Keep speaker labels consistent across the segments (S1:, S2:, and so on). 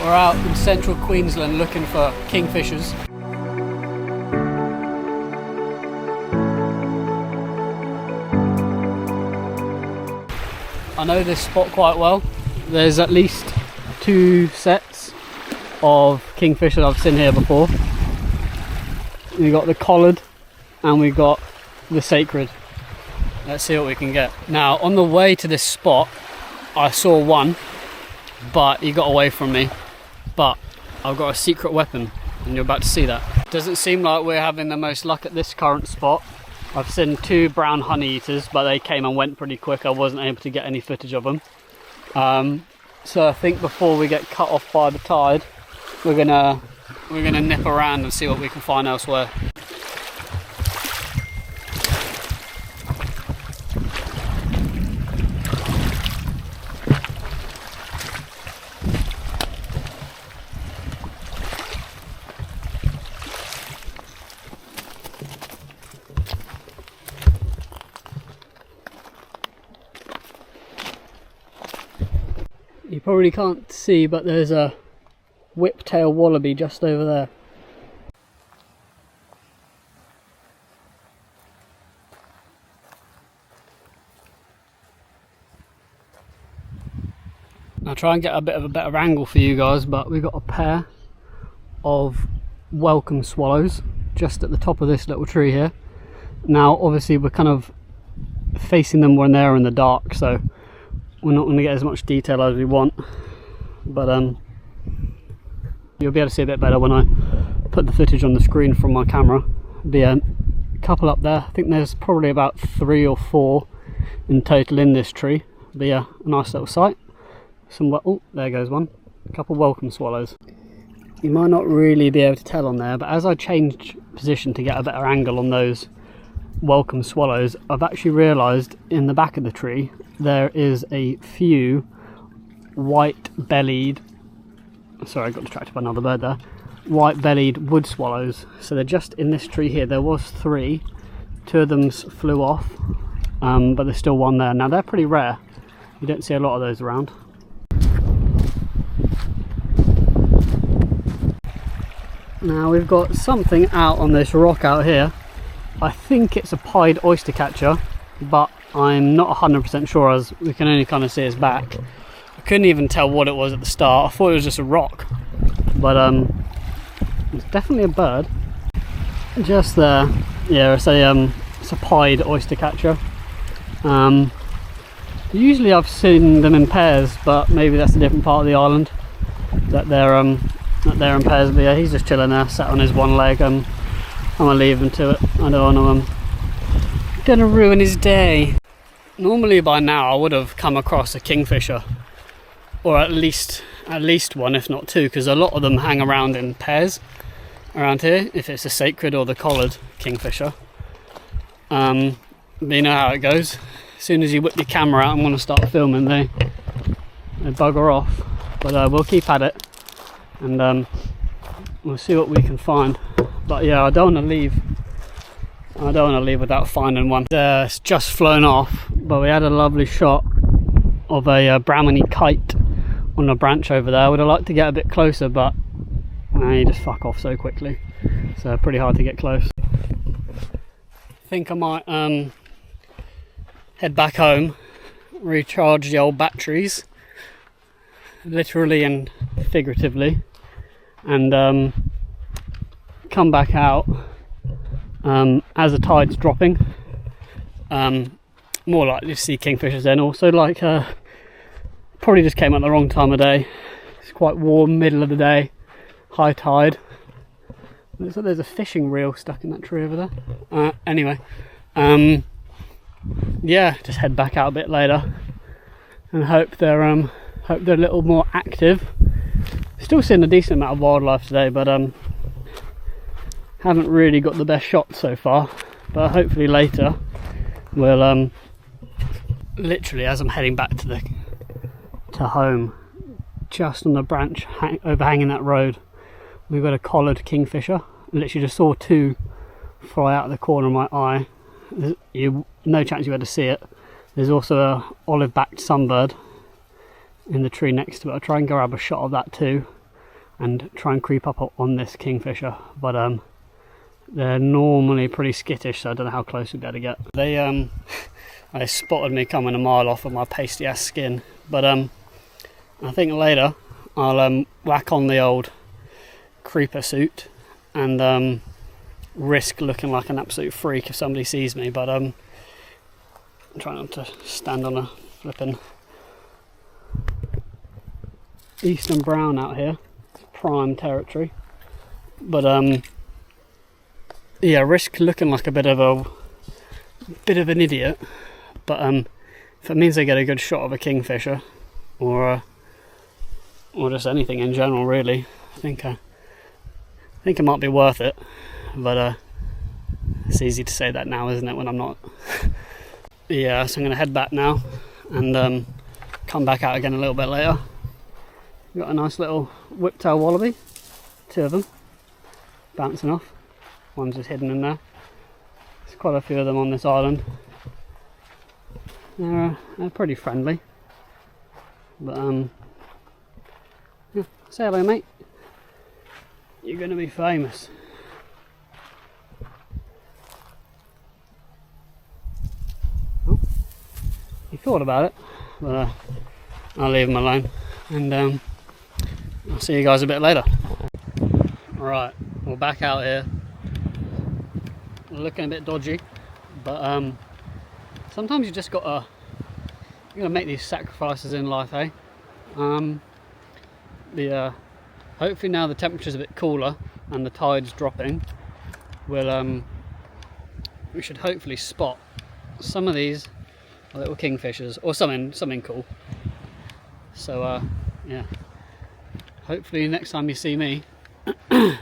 S1: We're out in central Queensland looking for kingfishers. I know this spot quite well. There's at least 2 sets of kingfishers I've seen here before. We got the collared and we got the sacred. Let's see what we can get. Now, on the way to this spot, I saw one, but he got away from me. But I've got a secret weapon, and you're about to see that. Doesn't seem like we're having the most luck at this current spot. I've seen 2 brown honey eaters, but they came and went pretty quick. I wasn't able to get any footage of them. So I think before we get cut off by the tide, we're gonna nip around and see what we can find elsewhere. You probably can't see, but there's a whiptail wallaby just over there. I'll try and get a bit of a better angle for you guys, but we've got a pair of welcome swallows just at the top of this little tree here. Now obviously we're kind of facing them when they're in the dark, so we're not going to get as much detail as we want, but you'll be able to see a bit better when I put the footage on the screen from my camera. Be a couple up there. I think there's probably about 3 or 4 in total in this tree. Be a nice little sight. Oh, there goes one. A couple welcome swallows. You might not really be able to tell on there, but as I changed position to get a better angle on those welcome swallows, I've actually realised in the back of the tree there is a few white-bellied, sorry I got distracted by another bird there, white-bellied wood swallows. So they're just in this tree here. There was 3, 2 of them flew off, but there's still one there. Now they're pretty rare, you don't see a lot of those around. Now we've got something out on this rock out here. I think it's a pied oyster catcher, but I'm not 100% sure as we can only kind of see his back. I couldn't even tell what it was at the start. I thought it was just a rock, but it's definitely a bird. Just there, yeah, it's a pied oyster catcher. Usually I've seen them in pairs, but maybe that's a different part of the island that they're in pairs. But yeah, he's just chilling there, sat on his one leg. I'm gonna leave him to it. I don't want to gonna ruin his day. Normally by now I would have come across a kingfisher, or at least one, if not 2, because a lot of them hang around in pairs around here, if it's the sacred or the collared kingfisher. But you know how it goes. As soon as you whip your camera out and want to start filming, they bugger off. But we'll keep at it, and we'll see what we can find. But yeah, I don't want to leave without finding one. It's just flown off, but we had a lovely shot of a brownie kite on a branch over there. I would have liked to get a bit closer, but you just fuck off so quickly, so pretty hard to get close. I think I might head back home, recharge the old batteries, literally and figuratively, and come back out as the tide's dropping. More likely to see kingfishers then. Also, like, probably just came at the wrong time of day. It's quite warm, middle of the day, high tide. Looks like there's a fishing reel stuck in that tree over there. Anyway, yeah, just head back out a bit later and hope they're a little more active. Still seeing a decent amount of wildlife today, but haven't really got the best shot so far. But hopefully later we'll literally, as I'm heading back to home, just on the branch overhanging that road, we've got a collared kingfisher. I literally just saw 2 fly out of the corner of my eye. No chance you had to see it. There's also a olive-backed sunbird in the tree next to it. I'll try and grab a shot of that too. and try and creep up on this kingfisher, but they're normally pretty skittish, so I don't know how close we'd be able to get. They spotted me coming a mile off with my pasty ass skin, but I think later I'll whack on the old creeper suit and risk looking like an absolute freak if somebody sees me, but I'm trying not to stand on a flipping eastern brown out here. It's prime territory, but yeah, risk looking like a bit of an idiot, but if it means I get a good shot of a kingfisher or just anything in general, really, I think it might be worth it. But it's easy to say that now, isn't it, when I'm not. Yeah, so I'm going to head back now and come back out again a little bit later. Got a nice little whiptail wallaby, 2 of them, bouncing off. One's just hidden in there. There's quite a few of them on this island. They're pretty friendly. But yeah, say hello, mate. You're going to be famous. Oh, he thought about it, but I'll leave him alone, and I'll see you guys a bit later. Right, we're back out here. Looking a bit dodgy, but sometimes you just gotta make these sacrifices in life, eh? Hopefully now the temperature's a bit cooler and the tide's dropping, we should hopefully spot some of these little kingfishers or something cool. So yeah, hopefully next time you see me, nah,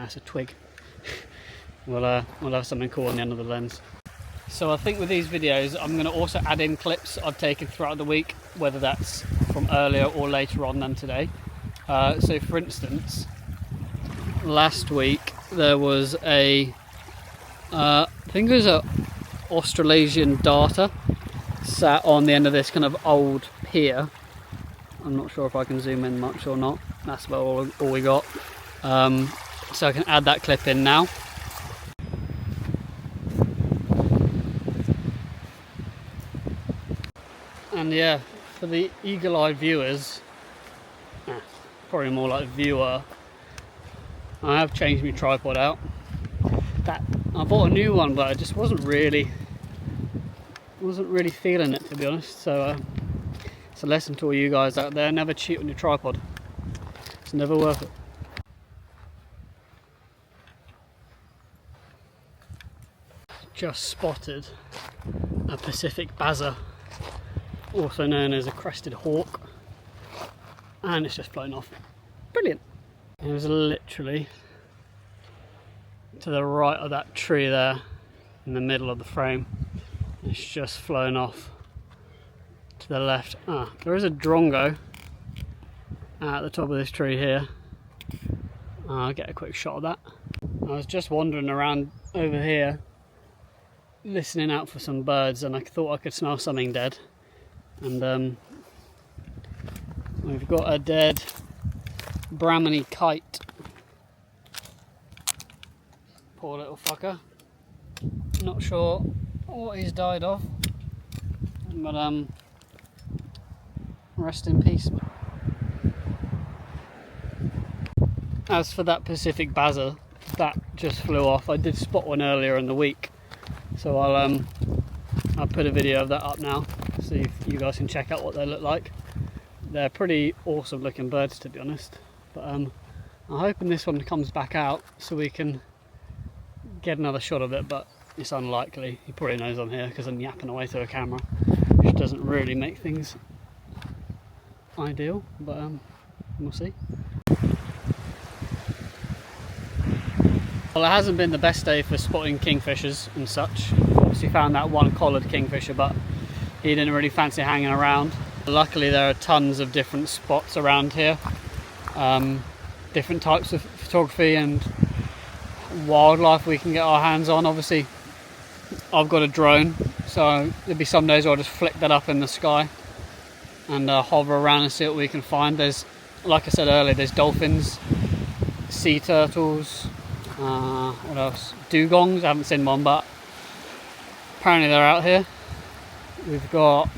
S1: it's a twig. We'll have something cool on the end of the lens. So I think with these videos I'm going to also add in clips I've taken throughout the week, whether that's from earlier or later on than today. So for instance, last week there was I think it was a Australasian darter sat on the end of this kind of old pier. I'm not sure if I can zoom in much or not. That's about all we got. So I can add that clip in now. And yeah, for the eagle-eyed viewers, probably more like viewer, I have changed my tripod out. I bought a new one, but I just wasn't really feeling it, to be honest. So it's a lesson to all you guys out there: never cheat on your tripod. It's never worth it. Just spotted a Pacific bazzer, also known as a crested hawk, and it's just flown off. Brilliant. It was literally to the right of that tree there in the middle of the frame. It's just flown off to the left. There is a drongo at the top of this tree here. I'll get a quick shot of that. I was just wandering around over here listening out for some birds, and I thought I could smell something dead, and we've got a dead Brahminy kite. Poor little fucker. Not sure what he's died of, but rest in peace. As for that Pacific bazzer, that just flew off. I did spot one earlier in the week, so I'll put a video of that up now, so you guys can check out what they look like. They're pretty awesome looking birds, to be honest, but I'm hoping this one comes back out so we can get another shot of it, but it's unlikely. He probably knows I'm here because I'm yapping away to a camera, which doesn't really make things ideal, but we'll see. Well, it hasn't been the best day for spotting kingfishers and such. Obviously found that one collared kingfisher, but he didn't really fancy hanging around. Luckily there are tons of different spots around here, different types of photography and wildlife we can get our hands on. Obviously I've got a drone, so there'll be some days where I'll just flick that up in the sky and hover around and see what we can find. There's like I said earlier, there's dolphins, sea turtles, what else? Dugongs, I haven't seen one, but apparently they're out here. We've got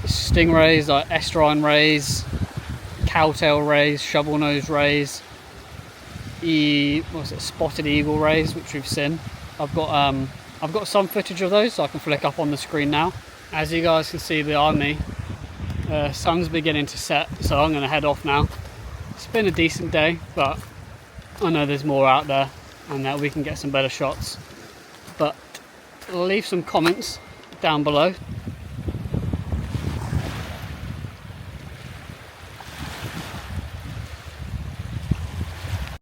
S1: stingrays like estuarine rays, cowtail rays, shovel-nosed rays, spotted eagle rays, which we've seen. I've got some footage of those, so I can flick up on the screen now. As you guys can see behind me, sun's beginning to set, so I'm going to head off now. It's been a decent day, but I know there's more out there and that we can get some better shots. But leave some comments down below